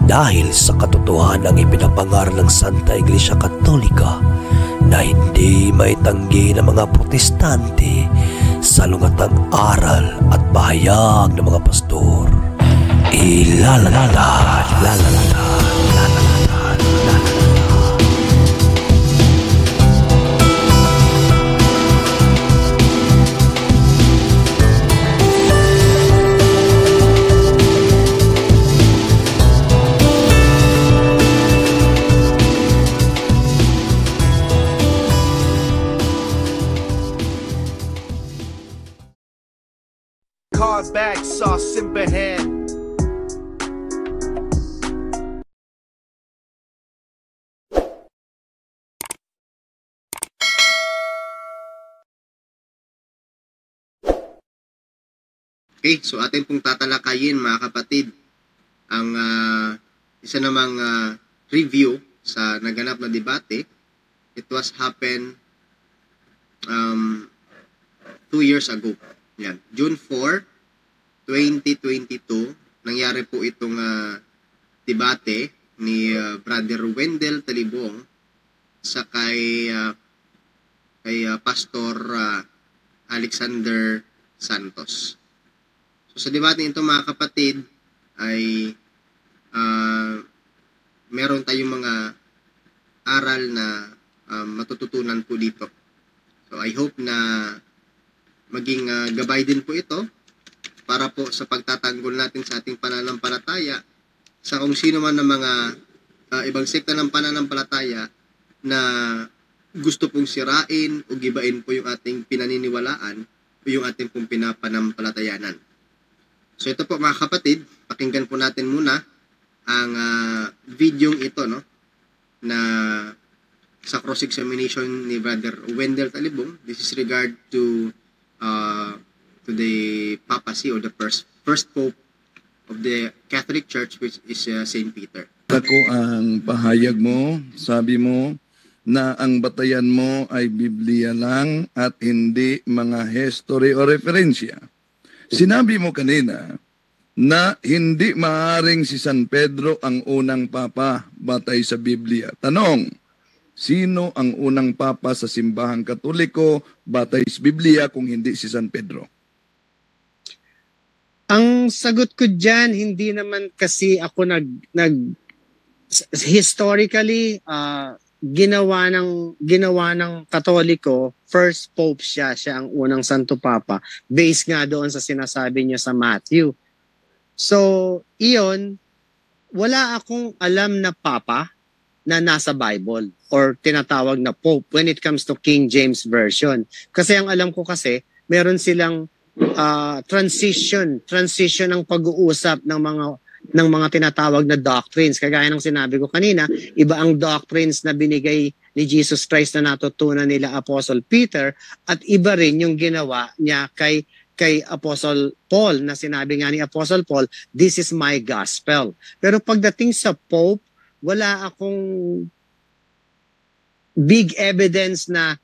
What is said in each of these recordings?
dahil sa katotohanang ipinapangaral ng Santa Iglesia Katolika na hindi maitanggi ng mga protestante sa lungatang aral at pahayag ng mga pastor. Bag sauce in hand. Okay, so atin pong tatalakayin mga kapatid ang isa namang review sa naganap na debate. It was happened 2 years ago. Yan, June 4, 2022, nangyari po itong debate ni Brother Wendell Talibong sa kay Pastor Alexander Santos. So sa debate nito mga kapatid ay meron tayong mga aral na matututunan po dito. So I hope na maging gabay din po ito para po sa pagtatanggol natin sa ating pananampalataya sa kung sino man ng mga ibang sekta ng pananampalataya na gusto pong sirain o gibain po yung ating pinaniniwalaan o yung ating pong pinapanampalatayanan. So ito po mga kapatid, pakinggan po natin muna ang videong ito, no, na sa cross-examination ni Brother Wendell Talibong. This is regard to the papacy or the first pope of the Catholic Church, which is Saint Peter. Ako ang pahayag mo, sabi mo na ang batayan mo ay Biblia lang at hindi mga history o referensya. Sinabi mo kanina na hindi maaaring si San Pedro ang unang papa batay sa Biblia. Tanong, sino ang unang papa sa simbahang Katoliko batay sa Biblia kung hindi si San Pedro? Ang sagot ko dyan, hindi naman kasi ako historically ginawa ng Katoliko, first pope siya ang unang Santo Papa, based nga doon sa sinasabi niya sa Matthew. So, iyon, wala akong alam na papa na nasa Bible or tinatawag na Pope when it comes to King James Version. Kasi ang alam ko kasi, meron silang transition ng pag-uusap ng mga tinatawag na doctrines. Kagaya ng sinabi ko kanina, iba ang doctrines na binigay ni Jesus Christ na natutunan nila Apostle Peter at iba rin yung ginawa niya kay Apostle Paul na sinabi nga ni Apostle Paul, this is my gospel. Pero pagdating sa Pope, wala akong big evidence na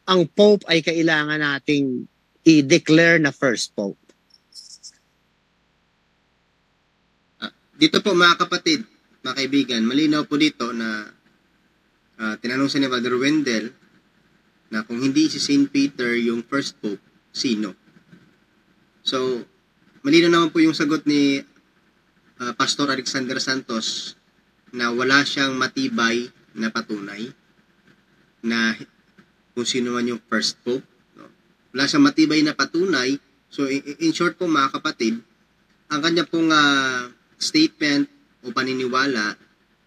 ang Pope ay kailangan nating i-declare na first Pope. Dito po mga kapatid, mga kaibigan, malinaw po dito na tinanong sa ni Brother Wendell na kung hindi si Saint Peter yung first Pope, sino? So, malinaw naman po yung sagot ni Pastor Alexander Santos na wala siyang matibay na patunay na kung sino man yung first Pope. No? Wala siyang matibay na patunay. So, in short po mga kapatid, ang kanya pong statement o paniniwala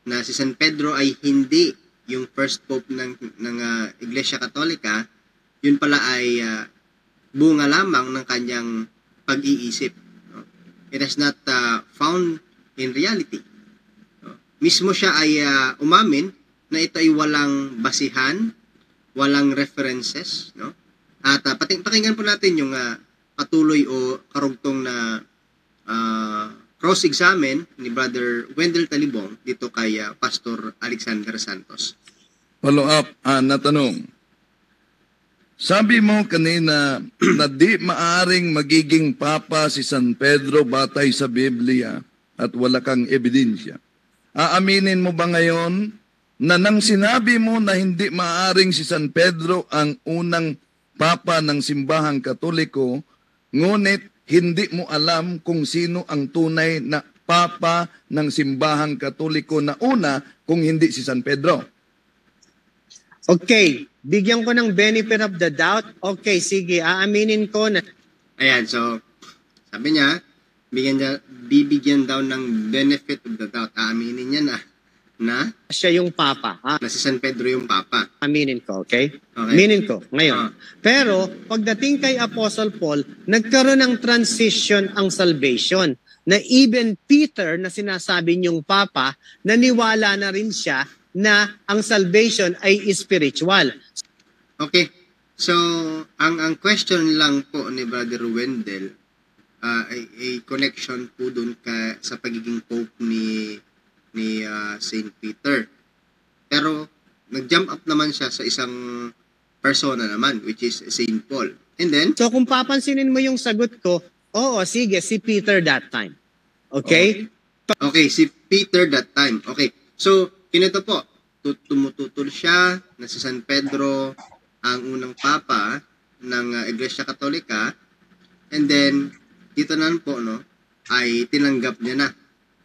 na si San Pedro ay hindi yung first Pope ng Iglesia Katolika, yun pala ay bunga lamang ng kanyang pag-iisip. No? It is not found in reality. No? Mismo siya ay umamin na ito ay walang basihan, walang references. No? At pakinggan po natin yung patuloy o karugtong na cross-examine ni Brother Wendell Talibong dito kay Pastor Alexander Santos. Follow up na tanong. Sabi mo kanina na di maaring magiging papa si San Pedro batay sa Biblia. at wala kang ebidensya. Aaminin mo ba ngayon na nang sinabi mo na hindi maaring si San Pedro ang unang papa ng simbahang Katoliko, ngunit hindi mo alam kung sino ang tunay na papa ng simbahang Katoliko na una kung hindi si San Pedro? Okay, bigyan ko ng benefit of the doubt. Okay, sige, aaminin ko na Ayan, so, sabi niya, bibigyan daw ng benefit of the doubt. Aaminin niya na siya yung papa. na si San Pedro yung papa. Aminin ko, okay? Okay. Aminin ko, ngayon. Pero, pagdating kay Apostle Paul, nagkaroon ng transition ang salvation na even Peter na sinasabi niyong papa, naniwala na rin siya na ang salvation ay spiritual. Okay. So, ang question lang po ni Brother Wendell ay connection po dun sa pagiging pope ni Saint Peter. Pero nag-jump up naman siya sa isang persona naman, which is Saint Paul. And then, So kung papansinin mo yung sagot ko, oo, sige, si Peter that time. Okay? okay, si Peter that time. Okay. So, kinito po, tumututol siya na si San Pedro ang unang papa ng Iglesia Katolika. And then, dito na po, no, ay tinanggap niya na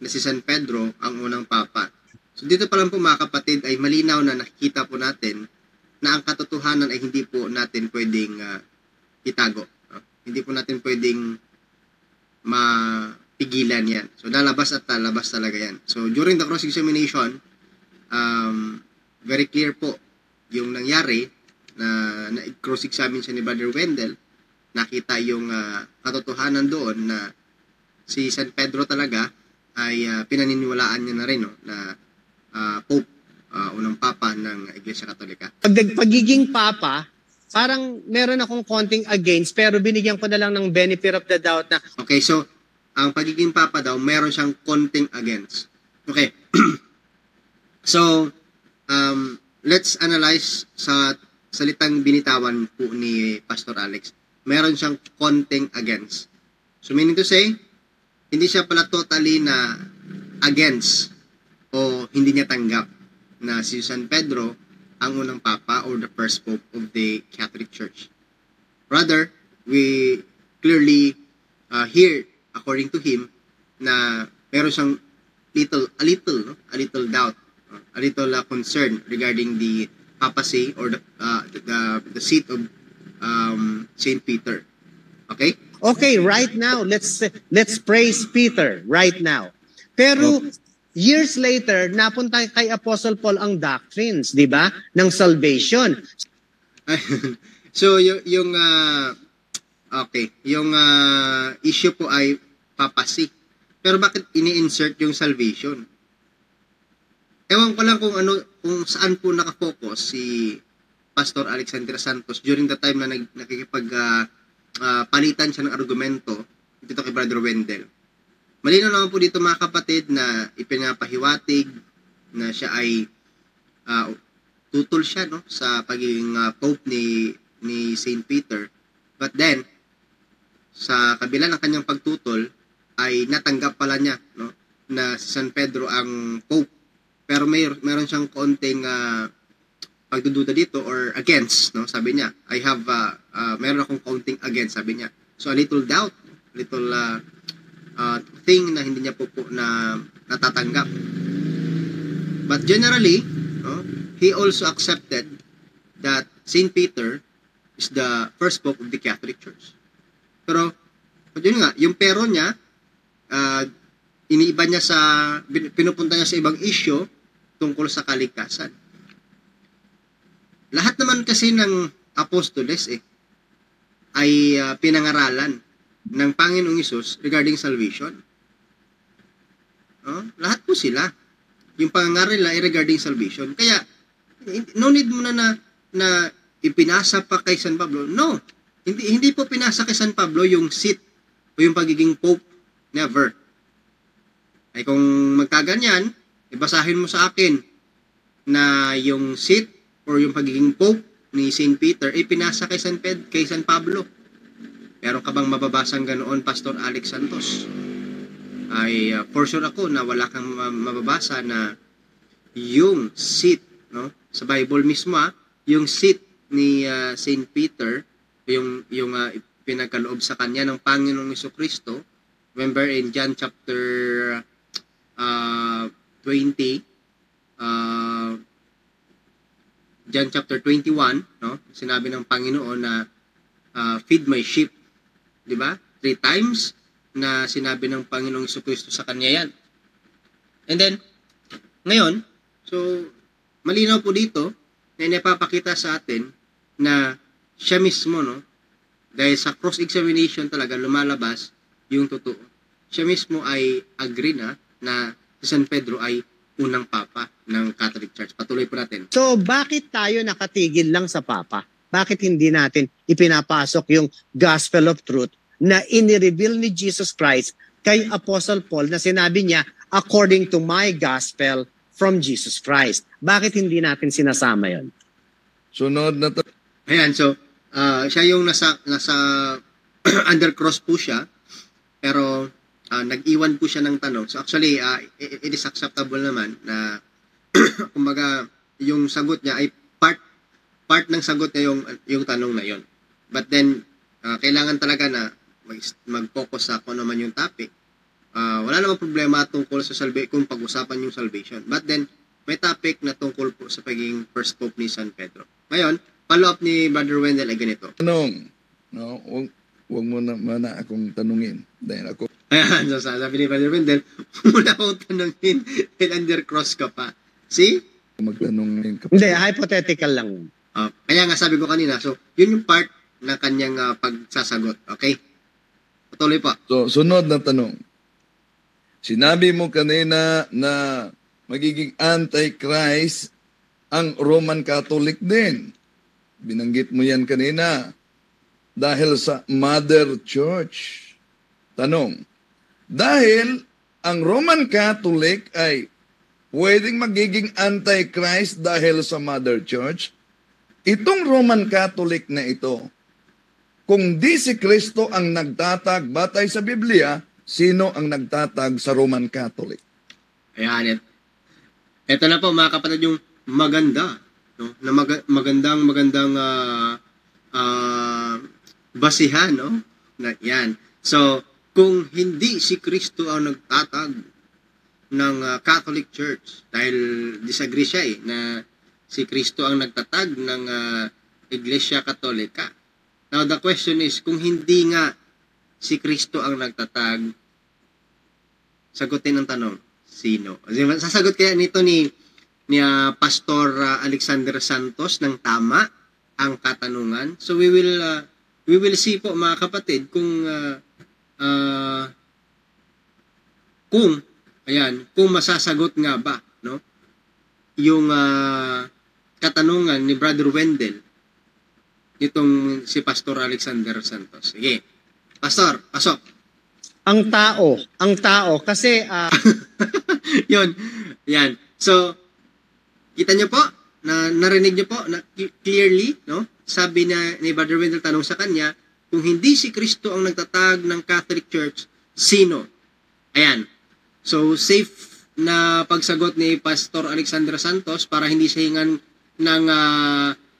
si San Pedro ang unang papa. So dito pa lang po mga kapatid ay malinaw na nakikita po natin na ang katotohanan ay hindi po natin pwedeng itago. No? Hindi po natin pwedeng mapigilan yan. So lalabas at lalabas talaga yan. So during the cross-examination, very clear po yung nangyari na cross-examine siya ni Brother Wendell. Nakita yung katotohanan doon na si San Pedro talaga ay pinaniniwalaan niya na rin, no, na Pope, unang Papa ng Iglesia Katolika. Pagiging papa, parang meron akong konting against, pero binigyan ko na lang ng benefit of the doubt na Okay, so, ang pagiging Papa daw, meron siyang konting against. Okay. So, let's analyze sa salitang binitawan po ni Pastor Alex. Meron siyang konting against. So, meaning to say, hindi siya pala totally na against o hindi niya tanggap na si San Pedro ang unang papa or the first pope of the Catholic Church. Rather, we clearly hear, according to him, na meron siyang a little doubt, a little concern regarding the papacy or the seat of Saint Peter. Okay? okay, right now, let's praise Peter right now. Pero years later, napunta kay Apostle Paul ang doctrines, di ba? Ng salvation. So, yung issue po ay papacy. Pero bakit ini-insert yung salvation? Ewan ko lang kung saan po nakafocus si Pastor Alexander Santos during the time na palitan siya ng argumento dito kay Brother Wendell. Malinaw naman po dito mga kapatid na ipinapahiwatig na siya ay tutol siya, no, sa pagiging Pope ni Saint Peter. But then, sa kabila ng kanyang pagtutol, ay natanggap pala niya, no, na si San Pedro ang Pope. Pero meron siyang konting pagdududa dito or against, no, sabi niya. Meron akong konting against, sabi niya. So a little doubt, little thing na hindi niya po na natatanggap. But generally, no, he also accepted that Saint Peter is the first pope of the Catholic Church. Pero yun nga, yung pero niya, iniiba niya pinupunta niya sa ibang issue tungkol sa kaligtasan. Lahat naman kasi ng apostoles ay pinangaralan ng Panginoong Hesus regarding salvation. Lahat po sila. Yung pangangaral nila ay regarding salvation. Kaya, no need mo na ipinasa pa kay San Pablo. No. Hindi po pinasa kay San Pablo yung seat o yung pagiging Pope. Never. Ay kung magkaganyan, ibasahin mo sa akin na yung seat or yung pagiging Pope ni Saint Peter ay pinasa kay San Pablo. Meron ka bang mababasang ganoon, Pastor Alex Santos? ay for sure ako na wala kang mababasa na yung seat, no, sa Bible mismo, yung seat ni Saint Peter, yung pinagkaloob sa kanya ng Panginoong Jesucristo. Remember in John chapter 20, John chapter 21, no, sinabi ng Panginoon na feed my sheep, di ba? 3 times na sinabi ng Panginoong Jesucristo sa kanya yan. And then, ngayon, so, malinaw po dito na inapapakita sa atin na siya mismo, no, dahil sa cross-examination talaga lumalabas yung totoo. Siya mismo ay agree na si San Pedro ay unang papa ng Catholic Church. Patuloy po natin. So, bakit tayo nakatigil lang sa papa? Bakit hindi natin ipinapasok yung gospel of truth na inireveal ni Jesus Christ kay Apostle Paul na sinabi niya, according to my gospel from Jesus Christ? Bakit hindi natin sinasama yon? Sunod na Ayan, so, siya yung nasa under cross po siya, pero nag-iwan po siya ng tanong. So actually, it is acceptable naman na kumbaga yung sagot niya ay part ng sagot niya yung tanong na yon. But then, kailangan talaga na mag-focus sa kung naman yung topic. Wala namang problema tungkol sa kung pag-usapan yung salvation. But then, may topic na tungkol po sa pagiging first pope ni San Pedro. Ngayon, follow-up ni Brother Wendell ay ganito. tanong. No, huwag mo na mana akong tanungin. Dahil ako Ayan, so sabi ni Brother Wendell, mula akong tanungin, dahil under cross ka pa. See? magtanungin ka. Hindi, hypothetical lang. Kaya nga sabi ko kanina, so yun yung part ng kanyang pagsasagot. Okay? Patuloy pa. So, sunod na tanong. Sinabi mo kanina na magiging antichrist ang Roman Catholic din. Binanggit mo yan kanina. Dahil sa Mother Church. Tanong, dahil ang Roman Catholic ay pwedeng magiging antichrist dahil sa Mother Church, itong Roman Catholic na ito, kung di si Kristo ang nagtatag batay sa Biblia, sino ang nagtatag sa Roman Catholic? Ayan. Ito na po mga kapatid yung maganda. No? Na magandang basihan. No? Na, yan. So, kung hindi si Kristo ang nagtatag ng Catholic Church, dahil disagree siya na si Kristo ang nagtatag ng Iglesia Katolika. Now, the question is, kung hindi nga si Kristo ang nagtatag, sagutin ang tanong, sino? Sasagot kaya nito ni Pastor Alexander Santos ng tama ang katanungan. So, we will see po mga kapatid kung masasagot nga ba, no, yung katanungan ni Brother Wendell itong si Pastor Alexander Santos. Sige. Pastor, pasok. Ang tao kasi Yun. Yan. So, kita nyo po, narinig nyo po na clearly, no? Sabi ni Brother Wendell, tanong sa kanya, kung hindi si Kristo ang nagtatag ng Catholic Church, sino? Ayan. So, safe na pagsagot ni Pastor Alexander Santos para hindi siya hingan ng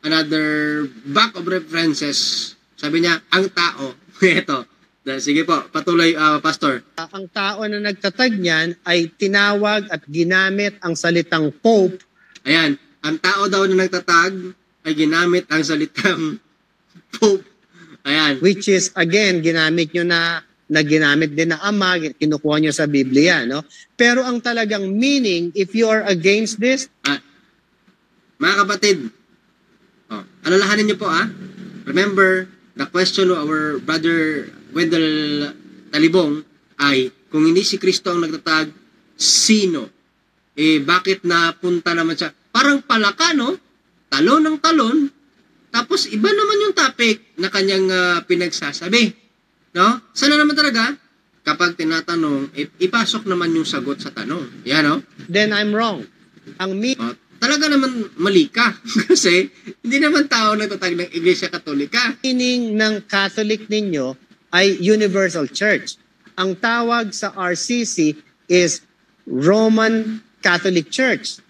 another back of references. Sabi niya, ang tao. Ito. Sige po, patuloy, Pastor. ang tao na nagtatag niyan ay tinawag at ginamit ang salitang Pope. Ayan. Ang tao daw na nagtatag ay ginamit ang salitang Pope. Ayan. Which is, again, ginamit nyo na ginamit din na ama, kinukuha nyo sa Biblia, no? Pero ang talagang meaning, if you are against this, mga kapatid, alalahanin nyo po, remember, the question of our Brother Wendell Talibong ay, kung hindi si Kristo ang nagtatag, sino? Bakit napunta naman siya? Parang palaka, no? Talon ng talon, tapos iba naman yung topic na kanyang pinagsasabi. No? Sana naman talaga, kapag tinatanong, ipasok naman yung sagot sa tanong. Yan, no? then I'm wrong. Ang Talaga naman mali ka. Kasi hindi naman tao nagtatag ng Iglesia Katolika. meaning ng Catholic ninyo ay Universal Church. ang tawag sa RCC is Roman Catholic Church.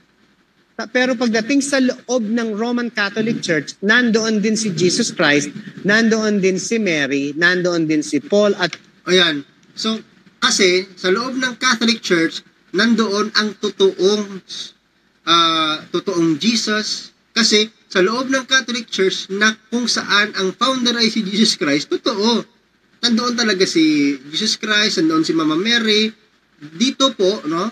Pero pagdating sa loob ng Roman Catholic Church, nandoon din si Jesus Christ, nandoon din si Mary, nandoon din si Paul at Ayan. So, kasi sa loob ng Catholic Church, nandoon ang totoong Jesus. Kasi sa loob ng Catholic Church na kung saan ang founder ay si Jesus Christ, totoo. Nandoon talaga si Jesus Christ, nandoon si Mama Mary. Dito po, no,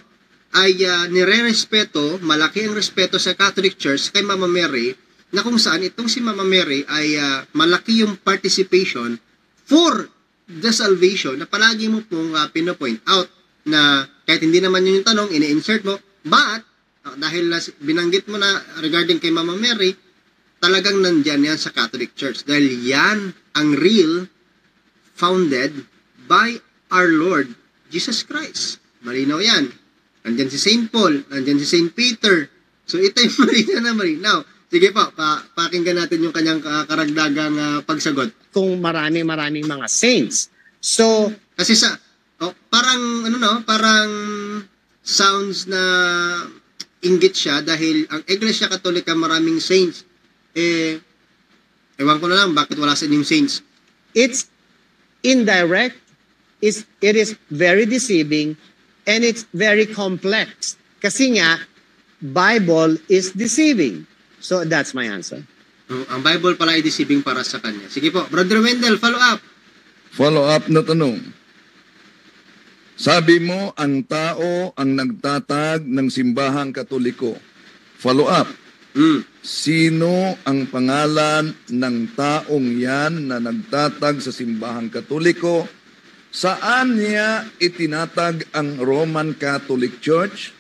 ay nire-respeto, malaki ang respeto sa Catholic Church kay Mama Mary, na kung saan itong si Mama Mary ay malaki yung participation for the salvation na palagi mo pong pinopoint out na kahit hindi naman yun yung tanong, ini-insert mo, but dahil binanggit mo na regarding kay Mama Mary, talagang nandyan yan sa Catholic Church. Dahil yan ang real founded by our Lord Jesus Christ. Malinaw yan. Nandyan si St. Paul, nandyan si St. Peter. So ito yung malinaw. Sige po, pakinggan natin yung kanyang karagdagang pagsagot. kung maraming mga saints. So, kasi parang sounds na inggit siya dahil ang Iglesia Katolika maraming saints. Ewan ko na lang bakit wala sa inyong saints. it's indirect, it is very deceiving, and it's very complex. Kasi nga, Bible is deceiving. So that's my answer. Ang Bible pala ay deceiving para sa kanya. Sige po, Brother Wendell, follow up. Follow up na tanong. Sabi mo, ang tao ang nagtatag ng simbahang Katoliko. Follow up. Sino ang pangalan ng taong yan na nagtatag sa simbahang Katoliko? Saan niya itinatag ang Roman Catholic Church?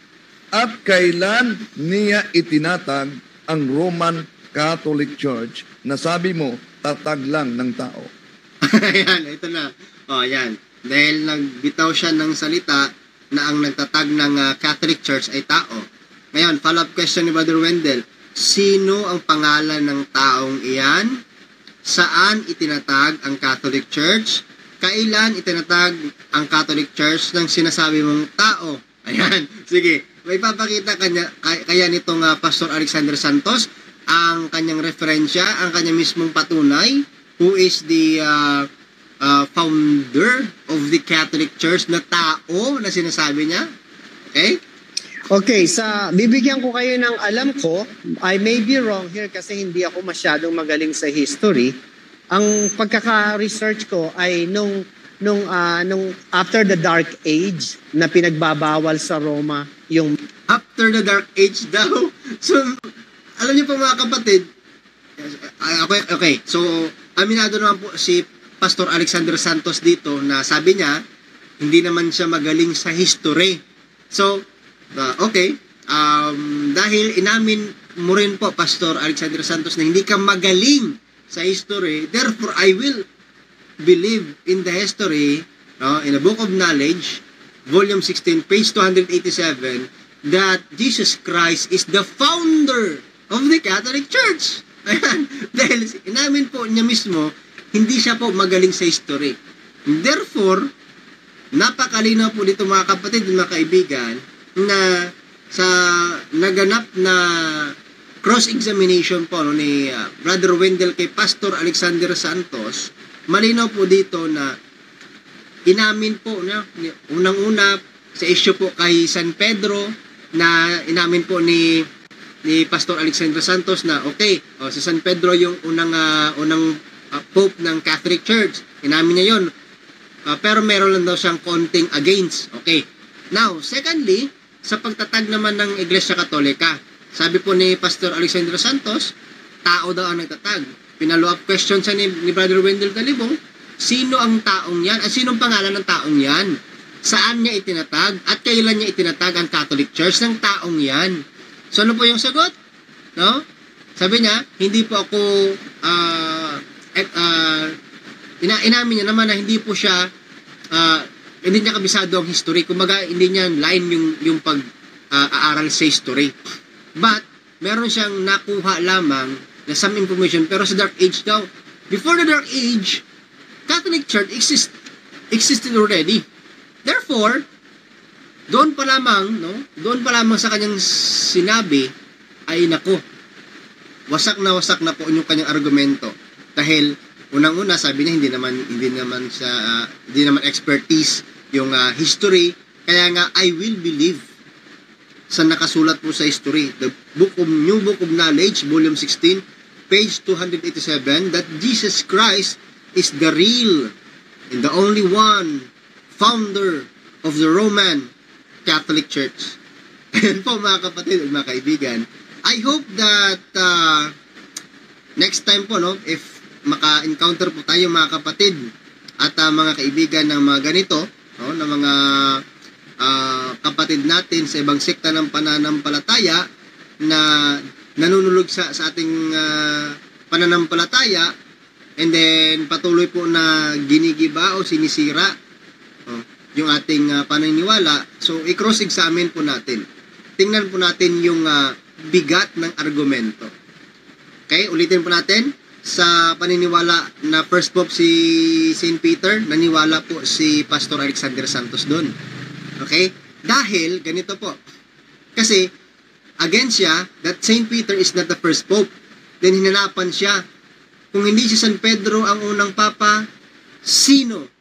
At kailan niya itinatag ang Roman Catholic Church na sabi mo, tatag lang ng tao? Ayan, ito na. Ayan. Dahil nagbitaw siya ng salita na ang nagtatag ng Catholic Church ay tao. Ngayon, follow-up question ni Brother Wendell. Sino ang pangalan ng taong iyan? Saan itinatag ang Catholic Church? Kailan itinatag ang Catholic Church ng sinasabi mong tao? Ayan. Sige, may papakita kaya nitong Pastor Alexander Santos ang kanyang referensya, ang kanyang mismong patunay, who is the founder of the Catholic Church na tao na sinasabi niya. Okay? Okay, bibigyan ko kayo ng alam ko. I may be wrong here kasi hindi ako masyadong magaling sa history. Ang pagkaka-research ko ay nung after the Dark Age na pinagbabawal sa Roma yung After the Dark Age daw. So, alam niyo po mga kapatid, okay, so aminado naman po si Pastor Alexander Santos dito na sabi niya, hindi naman siya magaling sa history. So, okay, dahil inamin mo rin po, Pastor Alexander Santos, na hindi ka magaling sa history, therefore I will believe in the history, in the Book of Knowledge, Volume 16, page 287, that Jesus Christ is the founder of the Catholic Church. Ayan. Dahil inamin po niya mismo, hindi siya po magaling sa history. Therefore, napakalinaw po dito mga kapatid, mga kaibigan, na sa naganap na cross-examination po ni Brother Wendell kay Pastor Alexander Santos, malinaw po dito na inamin po na unang-una sa issue po kay San Pedro na inamin po ni Pastor Alexander Santos na okay, si San Pedro yung unang Pope ng Catholic Church. Inamin niya yun. Pero meron lang daw siyang konting against. Okay. Now, secondly, sa pagtatag naman ng Iglesia Katolika, sabi po ni Pastor Alexander Santos, tao daw ang nagtatag. Pinalo-up question siya ni Brother Wendell Galibong, sino ang taong yan? At sino ang pangalan ng taong yan? Saan niya itinatag? At kailan niya itinatag ang Catholic Church ng taong yan? So ano po yung sagot? No? Sabi niya, hindi po ako inamin niya naman na hindi po siya hindi niya kabisado ang history. Kumbaga, hindi niya line yung pag-aaral sa history. But, meron siyang nakuha lamang na some information. Pero sa Dark Age daw, before the Dark Age, Catholic Church existed already. Therefore, doon pa lamang, no? Doon pa lamang sa kanyang sinabi ay nako. Wasak na po yung kanyang argumento. Dahil unang-una sabi niya hindi naman expertise yung history, kaya nga I will believe sa nakasulat po sa history. The New Book of Knowledge, volume 16, page 287, that Jesus Christ is the real and the only one founder of the Roman Catholic Church. Ayan po mga kapatid, mga kaibigan. I hope that next time po, no, if maka-encounter po tayo mga kapatid at mga kaibigan ng mga ganito, no, ng mga kapatid natin sa ibang sekta ng pananampalataya na nanunulog sa ating pananampalataya, and then patuloy po na ginigiba o sinisira yung ating paniniwala. So, i-cross-examine po natin. Tingnan po natin yung bigat ng argumento. Okay, ulitin po natin. Sa paniniwala na first pope si St. Peter, naniwala po si Pastor Alexander Santos doon. Okay? Dahil, ganito po. Kasi, against siya, that St. Peter is not the first pope. Then, hinanapan siya. Kung hindi si San Pedro ang unang papa, sino?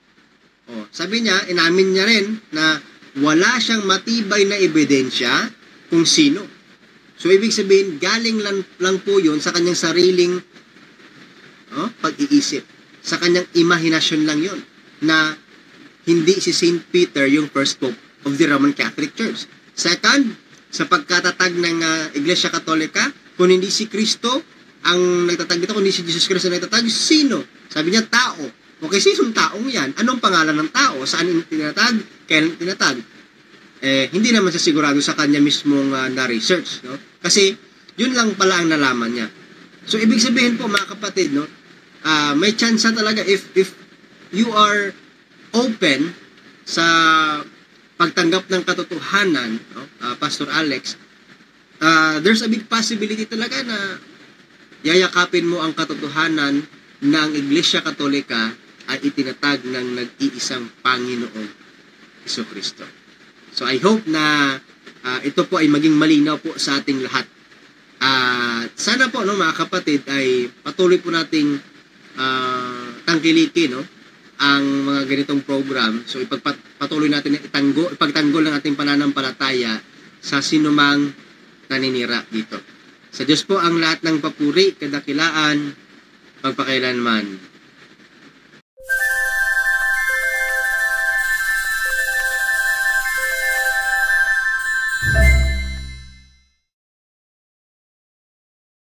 Sabi niya, inamin niya rin na wala siyang matibay na ebidensya kung sino. So, ibig sabihin, galing lang po yun sa kanyang sariling pag-iisip. Sa kanyang imahinasyon lang yun na hindi si St. Peter yung first pope of the Roman Catholic Church. Second, sa pagkatatag ng Iglesia Katolika, kung hindi si Kristo ang nagtatag dito, kung hindi si Jesus Christ ang nagtatag, sino? Sabi niya, tao. Okay, sinong taong yan? Anong pangalan ng tao? Saan tinatag? Kailan tinatag? Hindi naman siya sigurado sa kanya mismong na-research. No? Kasi, yun lang pala ang nalaman niya. So, ibig sabihin po, mga kapatid, no, may chance talaga if you are open sa pagtanggap ng katotohanan, no, Pastor Alex, there's a big possibility talaga na yayakapin mo ang katotohanan na ang Iglesia Katolika ay itinatag ng nag-iisang Panginoong Jesucristo. So I hope na ito po ay maging malinaw po sa ating lahat. Sana po, no, mga kapatid, ay patuloy po nating tangkilikin, no, ang mga ganitong program. So ipagpatuloy natin ipagtanggol ng ating pananampalataya sa sinumang naninira dito. Sa Diyos po ang lahat ng papuri, kadakilaan, magpakailanman.